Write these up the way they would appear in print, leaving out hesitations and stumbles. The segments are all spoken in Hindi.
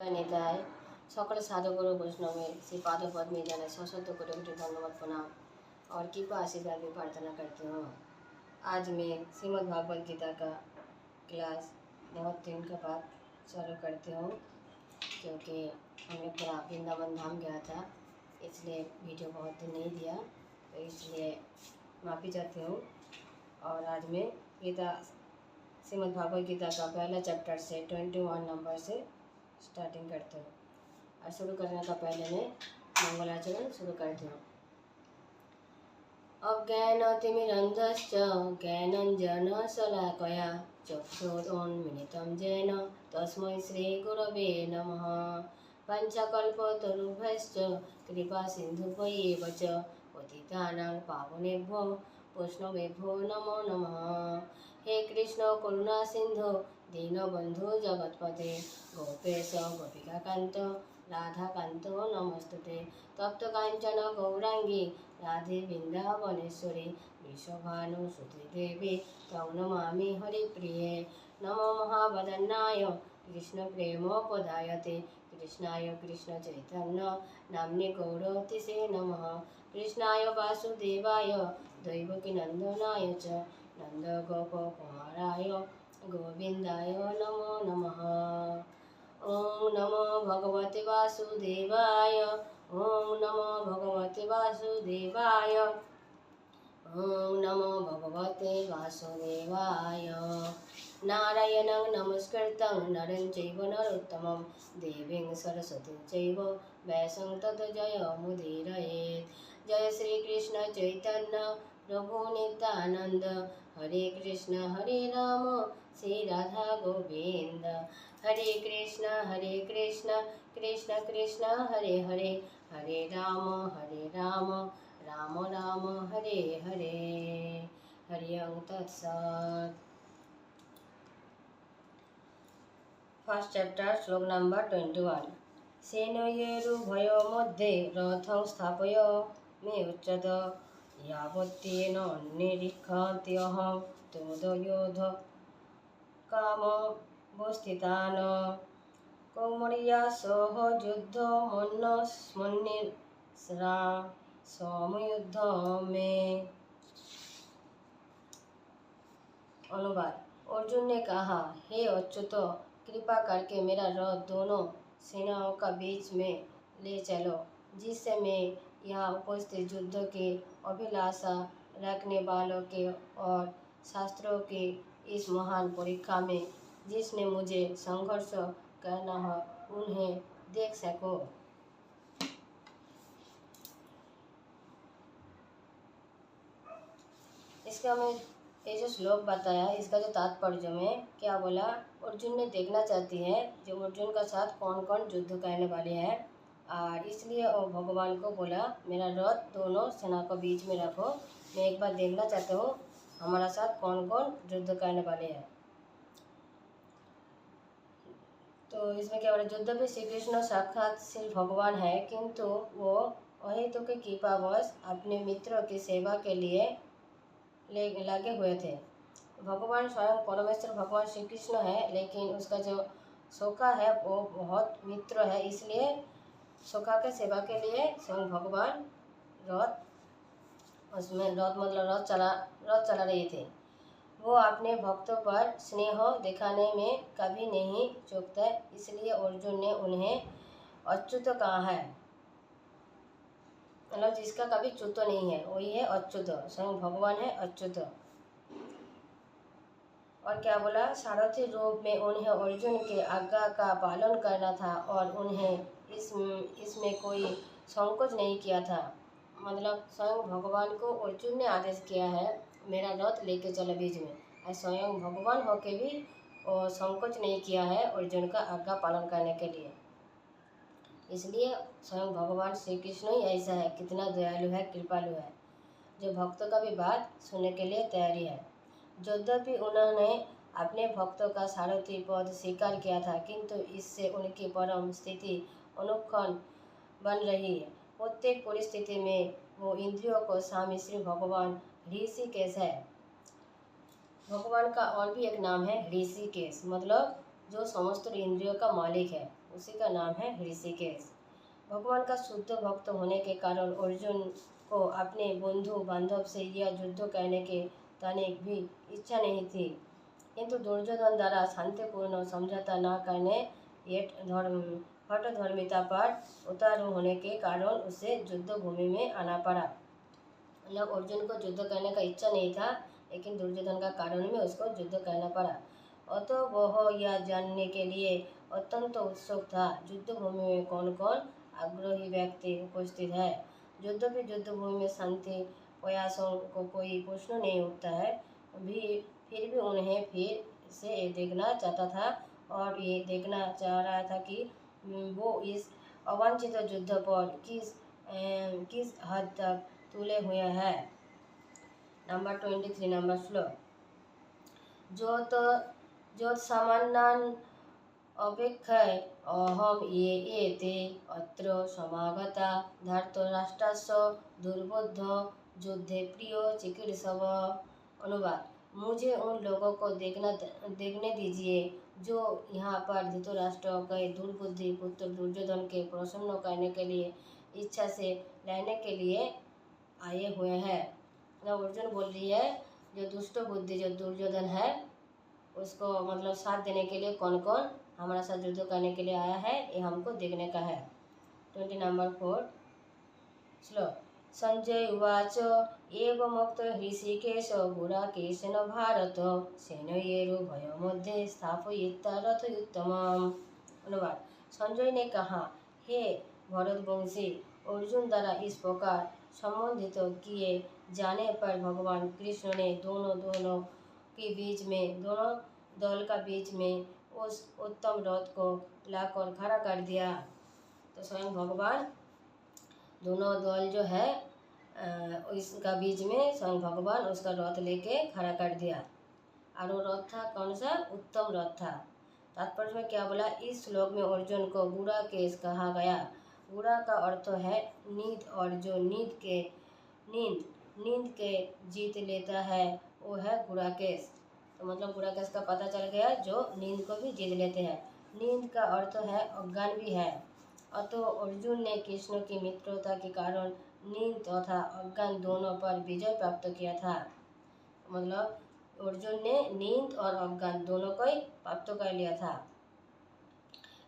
নিতাই সকল সাধুগুরু বৈষ্ণবের श्री पादों पद में जाने सशक्त कोटि कोटि धन्यवाद प्रणाम और कृपा आशीर्वाद भी प्रार्थना करती हूँ। आज मैं श्रीमद् भागवत गीता का क्लास बहुत दिन के बाद चालू करती हूँ, क्योंकि हमने पूरा वृंदावन धाम गया था, इसलिए वीडियो बहुत दिन नहीं दिया, तो इसलिए माफ़ी चाहती हूँ। और आज मैं गीता श्रीमद् भागवत गीता का पहला चैप्टर से 21 नंबर से स्टार्टिंग करते हूँ। और शुरू करने का पहले मैं मंगलाचरण शुरू करती हूँ। अज्ञानतिमिरन्धश्च ज्ञानञ्जनशलाकया चक्षुरुन्मिलितं येन तस्मै श्रीगुरवे नमः। पञ्चकल्पतरुभ्यश्च कृपासिन्धुभ्यैव च पतितानां पावनेभ्यो वैष्णवेभ्यो नमो नमः। हे कृष्ण करुणा सिंधु दीनबंधु जगतपते गोपेश गोपिकाकांत राधाकांत नमस्तुते। तप्त कांचन गौरांगी राधे वृंदावनेश्वरी विश्वभानुसुते देवी तौ नमामि हरिप्रिये। नमो महावदन्नाय कृष्णप्रेमोपदायते कृष्णाय कृष्णचैतन्य नाम्नि गौरतिसे नमः। कृष्णाय वासुदेवाय दैवकीनन्दनाय च नन्दगोपकुमाराय गोविन्दाय नमो नमः। ॐ नमो भगवते वासुदेवाय ॐ नमो भगवते वासुदेवाय ॐ नमो भगवते वासुदेवाय। नारायणं नमस्कृतं नरं चैव नरोत्तमं देवीं सरस्वतीं चैव व्यासं ततो जयमुदीरयेत्। जय श्री कृष्ण चैतन्य प्रभु नित्यानंद हरे कृष्ण श्री राधा गोविंद। हरे कृष्ण कृष्ण कृष्ण हरे हरे हरे राम राम राम हरे हरे। हरि ओम तत्सत्। फर्स्ट चैप्टर श्लोक नंबर 21। सेनयेरुभयो मध्ये रथं स्थापय मे उच्यत यावत्तेन निरीक्षन्त्यहं तोदयोध कामवस्थितान् कौमर्या सह युद्धमन्यस्मन्निस्रा समयुद्ध में। अनुवाद। अर्जुन ने कहा, हे अच्युत, कृपा करके मेरा रथ दोनों सेनाओं का बीच में ले चलो, जिससे मैं यहाँ उपस्थित युद्ध की अभिलाषा रखने वालों के और शास्त्रों की इस महान परीक्षा में जिसने मुझे संघर्ष करना है उन्हें देख सको। इसका मैं ये जो श्लोक बताया, इसका जो तात्पर्य में क्या बोला, अर्जुन ने देखना चाहती है जो अर्जुन का साथ कौन कौन युद्ध करने वाले हैं, और इसलिए भगवान को बोला मेरा रथ दोनों सेना को बीच में रखो, मैं एक बार देखना चाहता हूँ हमारा साथ कौन कौन युद्ध करने वाले हैं। तो इसमें क्या बोला, युद्ध में श्री कृष्ण साक्षात श्री भगवान है, किंतु वो अहेतुक के कृपावश अपने मित्रों की सेवा के लिए लगे हुए थे। भगवान स्वयं परमेश्वर भगवान श्री कृष्ण है, लेकिन उसका जो सखा है वो बहुत मित्र है, इसलिए सखा के सेवा के लिए स्वयं भगवान उसमें रथ चला रहे थे। वो अपने भक्तों पर स्नेह दिखाने में कभी नहीं चूकते, इसलिए अर्जुन ने उन्हें अच्युत कहा है, मतलब जिसका कभी च्युत नहीं है वही है अच्युत, स्वयं भगवान है अच्युत। और क्या बोला, सारथी रूप में उन्हें अर्जुन के आज्ञा का पालन करना था और उन्हें इसमें कोई संकोच नहीं किया था। मतलब स्वयं भगवान को अर्जुन ने आदेश किया है मेरा रथ लेके चलो बीच में, और स्वयं भगवान होके भी संकोच नहीं किया है अर्जुन का आज्ञा पालन करने के लिए। इसलिए स्वयं भगवान श्री कृष्ण ही ऐसा है, कितना दयालु है, कृपालु है, जो भक्तों का भी बात सुनने के लिए तैयारी है। यद्यपि उन्होंने अपने भक्तों का सारथी पद स्वीकार किया था, किंतु इससे उनकी परम स्थिति अनुक्षण बन रही है। प्रत्येक परिस्थिति में वो इंद्रियों को स्वामी श्री भगवान ऋषिकेश है। भगवान का और भी एक नाम है ऋषिकेश, मतलब जो समस्त इंद्रियों का मालिक है, उसी का नाम है ऋषिकेश। भगवान का शुद्ध भक्त होने के कारण अर्जुन को अपने बंधु बांधव से यह युद्ध करने के तनिक भी इच्छा नहीं थी, किंतु दुर्योधन द्वारा शांतिपूर्ण समझौता न करने हठधर्मिता पर उतारू होने के कारण उसे युद्ध भूमि में आना पड़ा। मतलब अर्जुन को युद्ध करने का इच्छा नहीं था, लेकिन दुर्योधन का कारण में उसको युद्ध करना पड़ा। अतः वह यह जानने के लिए अत्यंत उत्सुक था युद्ध भूमि में कौन कौन आग्रही व्यक्ति उपस्थित है। युद्ध भी युद्ध भूमि में शांति प्रयासों को कोई प्रश्न नहीं उठता है, फिर भी उन्हें फिर से देखना चाहता था और ये देखना चाह रहा था कि वो इस अवांछित युद्ध पर किस हद तक तुले हुए हैं। नंबर 23 नंबर श्लोक। ज्योत्सामान्यान् अपेक्षया अहम ये एते अत्र समागता धृतराष्ट्रस्य दुर्बोध युद्धे प्रिय चिकीर्षव। अनुवाद। मुझे उन लोगों को देखने दीजिए जो यहाँ पर धृतराष्ट्र के दुर्बुद्धि पुत्र दुर्योधन के प्रसन्न करने के लिए इच्छा से लेने के लिए आए हुए हैं। अर्जुन बोल रही है जो दुष्ट बुद्धि जो दुर्योधन है उसको मतलब साथ देने के लिए कौन कौन हमारा साथ युद्ध करने के लिए आया है, ये हमको देखने का है। 20 नंबर 4 श्लोक। संजय उवाच एवमुक्त ऋषिकेश गुडाकेशेन भारत सेनयोरुभयोर्मध्ये स्थापयित्वा रथोत्तमम्। अनुवाद। संजय ने कहा, हे भरतवंशी, अर्जुन द्वारा इस प्रकार संबोधित किए जाने पर भगवान कृष्ण ने दोनों दल का बीच में उस उत्तम रथ को लाकर खड़ा कर दिया। तो स्वयं भगवान दोनों दल जो है इसका बीच में स्वयं भगवान उसका रथ लेके खड़ा कर दिया। और वो रथ था कौन सा? उत्तम रथ था। तात्पर्य में क्या बोला? इस श्लोक में अर्जुन को गुडाकेश कहा गया। गुड़ा का अर्थ है नींद, और जो नींद के जीत लेता है वो है गुडाकेश। तो मतलब गुडाकेश का पता चल गया जो नींद को भी जीत लेते हैं। नींद का अर्थ है अज्ञान भी है। अतः अर्जुन ने कृष्ण की मित्रता के कारण नींद तथा अज्ञान दोनों पर विजय प्राप्त किया था। मतलब अर्जुन ने नींद और अज्ञान दोनों को ही प्राप्त कर लिया था।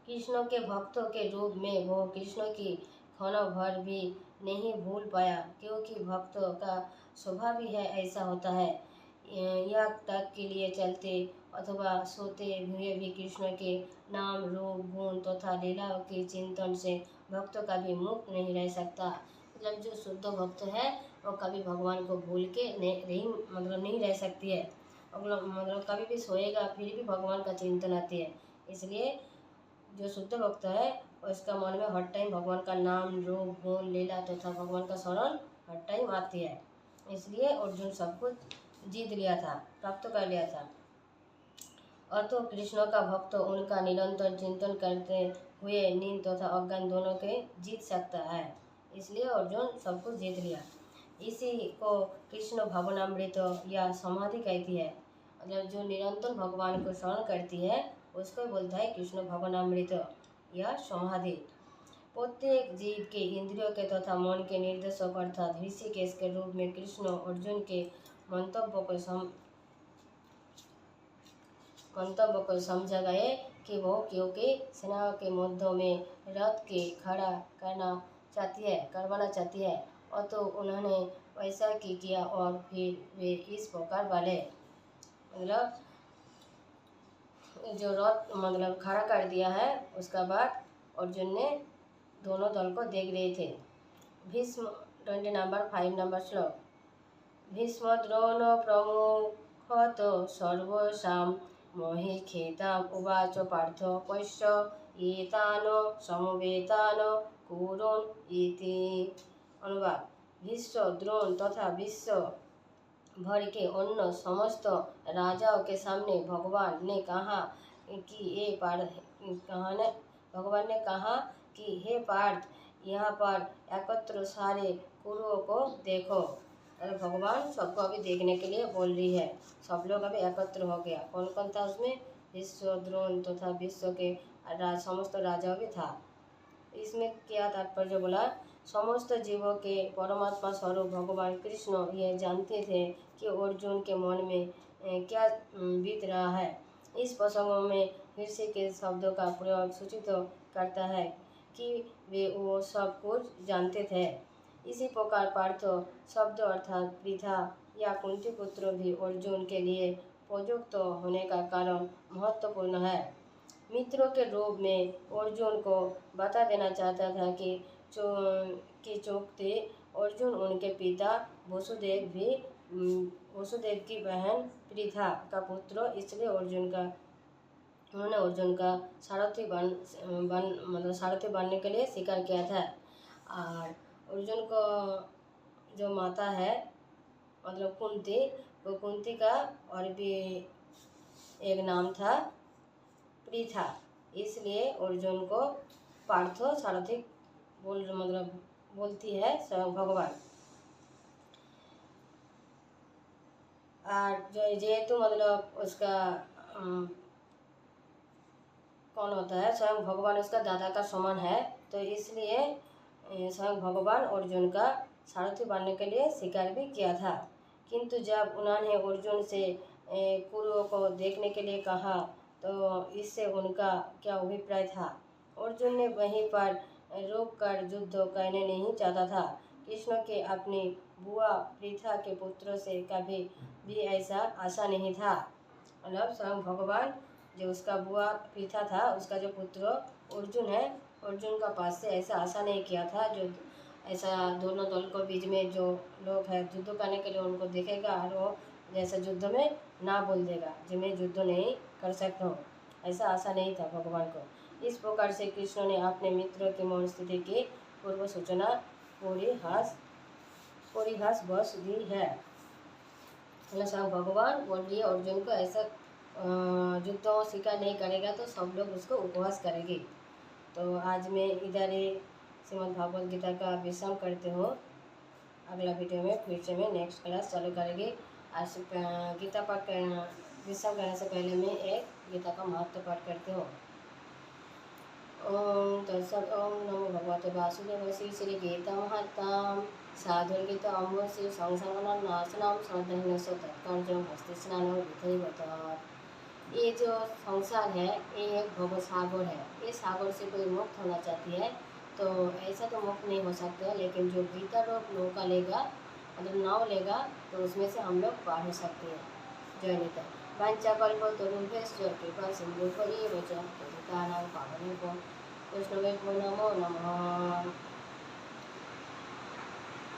कृष्ण के भक्तों के रूप में वो कृष्ण की क्षण भर भी नहीं भूल पाया, क्योंकि भक्तों का स्वभाव ही है ऐसा होता है। यह तक के लिए चलते अथवा सोते हुए भी कृष्ण के नाम, रूप, गुण तथा लीलाओं के चिंतन से भक्तों का भी मुक्त नहीं रह सकता। मतलब जो शुद्ध भक्त है वो कभी भगवान को भूल के नहीं रह सकती है। मतलब कभी भी सोएगा फिर भी भगवान का चिंतन आती है। इसलिए जो शुद्ध भक्त है उसका मन में हर टाइम भगवान का नाम, रूप, गुण, लीला तथा भगवान का स्मरण हर टाइम आती है। इसलिए अर्जुन सब कुछ जीत लिया था, प्राप्त कर लिया था। अतः कृष्ण का भक्त उनका निरंतर चिंतन करते हुए नींद तथा अज्ञान दोनों के जीत सकता है। इसलिए अर्जुन सब कुछ जीत लिया। इसी को कृष्ण भावनामृत या समाधि कहती है। मतलब जो निरंतर भगवान को स्मरण करती है उसको बोलता है कृष्ण भावनामृत या समाधि। प्रत्येक जीव के इंद्रियों के तथा मन के निर्देशक अर्थात ऋषिकेश के रूप में कृष्ण अर्जुन के मंतव्य को समझा गए कि वो क्योंकि सेनाओं के मध्य में रथ के खड़ा करवाना चाहती है, और तो उन्होंने वैसा की किया और फिर वे इस प्रकार वाले मतलब जो रथ मतलब खड़ा कर दिया है। उसका बाद अर्जुन ने दोनों दल को देख रहे थे। भीष्म 20 नंबर 5 नंबर श्लोक। भीष्म द्रोण प्रमुखत सर्वसाम मोहिखेताम उवाच पार्थ पश्य एतान समवेतान कौरव इति। अनुवाद। भीष्म, द्रोण तथा विश्व भर के अन्य समस्त राजाओं के सामने भगवान ने कहा कि हे पार्थ, यहाँ पर एकत्र सारे कुरुओं को देखो। अरे भगवान सबको अभी देखने के लिए बोल रही है। सब लोग अभी एकत्र हो गया। कौन कौन था उसमें? विश्व, द्रोण तथा विश्व के समस्त राजा भी था। इसमें क्या तात्पर्य बोला, समस्त जीवों के परमात्मा स्वरूप भगवान कृष्ण ये जानते थे कि अर्जुन के मन में क्या बीत रहा है। इस प्रसंगों में ऋषि के शब्दों का प्रयोग सूचित करता है कि वे वो सब कुछ जानते थे। इसी प्रकार पार्थ शब्द अर्थात पृथा या कुंती पुत्र भी अर्जुन के लिए उपयुक्त होने का कारण महत्वपूर्ण है। मित्रों के रूप में अर्जुन को बता देना चाहता था कि चौकते अर्जुन उनके पिता वसुदेव की बहन पृथा का पुत्र, इसलिए उन्होंने अर्जुन का सारथी मतलब सारथी बनने के लिए स्वीकार किया था। और अर्जुन को जो माता है मतलब कुंती, वो कुंती का और भी एक नाम था पृथा, इसलिए अर्जुन को पार्थो सारथी बोलती है स्वयं भगवान। और जो जेहेतु मतलब उसका कौन होता है, स्वयं भगवान उसका दादा का समान है, तो इसलिए स्वयं भगवान अर्जुन का सारथी बनने के लिए स्वीकार भी किया था। किंतु जब उन्होंने अर्जुन से कुरुओं को देखने के लिए कहा तो इससे उनका क्या अभिप्राय था। अर्जुन ने वहीं पर रोक कर युद्ध करने नहीं चाहता था। कृष्ण के अपनी बुआ पृथा के पुत्रों से कभी भी ऐसा आशा नहीं था। मतलब स्वयं भगवान जो उसका बुआ पृथा था, उसका जो पुत्र अर्जुन है, अर्जुन का पास से ऐसा आशा नहीं किया था जो ऐसा दोनों दल को बीच में जो लोग हैं युद्ध करने के लिए उनको देखेगा और वो जैसा युद्ध में ना बोल देगा जो मैं युद्ध नहीं कर सकता हूँ, ऐसा आशा नहीं था भगवान को। इस प्रकार से कृष्ण ने अपने मित्रों की मौन स्थिति की पूर्व सूचना परिहास बस दी है। मतलब भगवान बोल दिए अर्जुन को ऐसा युद्ध स्वीकार नहीं करेगा तो सब लोग उसको उपवास करेंगे। तो आज मैं इधर ही श्रीमद् भागवत गीता का विश्राम करते हो। अगला वीडियो में फिर से मैं नेक्स्ट क्लास चालू करेंगे। आज गीता पाठ करना विश्राम करने से पहले मैं एक गीता का महत्व पाठ करती हूँ। ओम तत्सत। ओम नमो भगवते वासुदेव श्री गीता महत्तम साधुर्गीता अम्ब श्री संसंगन नाशनम श्रद्धा तत्कर्जम हस्ते स्नान विधि। ये जो संसार है ये एक भव सागर है। ये सागर से कोई मुक्त होना चाहती है तो ऐसा तो मुक्त नहीं हो सकते, लेकिन जो गीता रूप नौका लेगा मतलब नाव लेगा तो उसमें से हम लोग पार हो सकते हैं। जय गीता। पंचकल्प तरुभ्यश्च कृपा सिंधु परिव्रजः पतितानां पावनेभ्यो वैष्णवेभ्यो नमो नमः।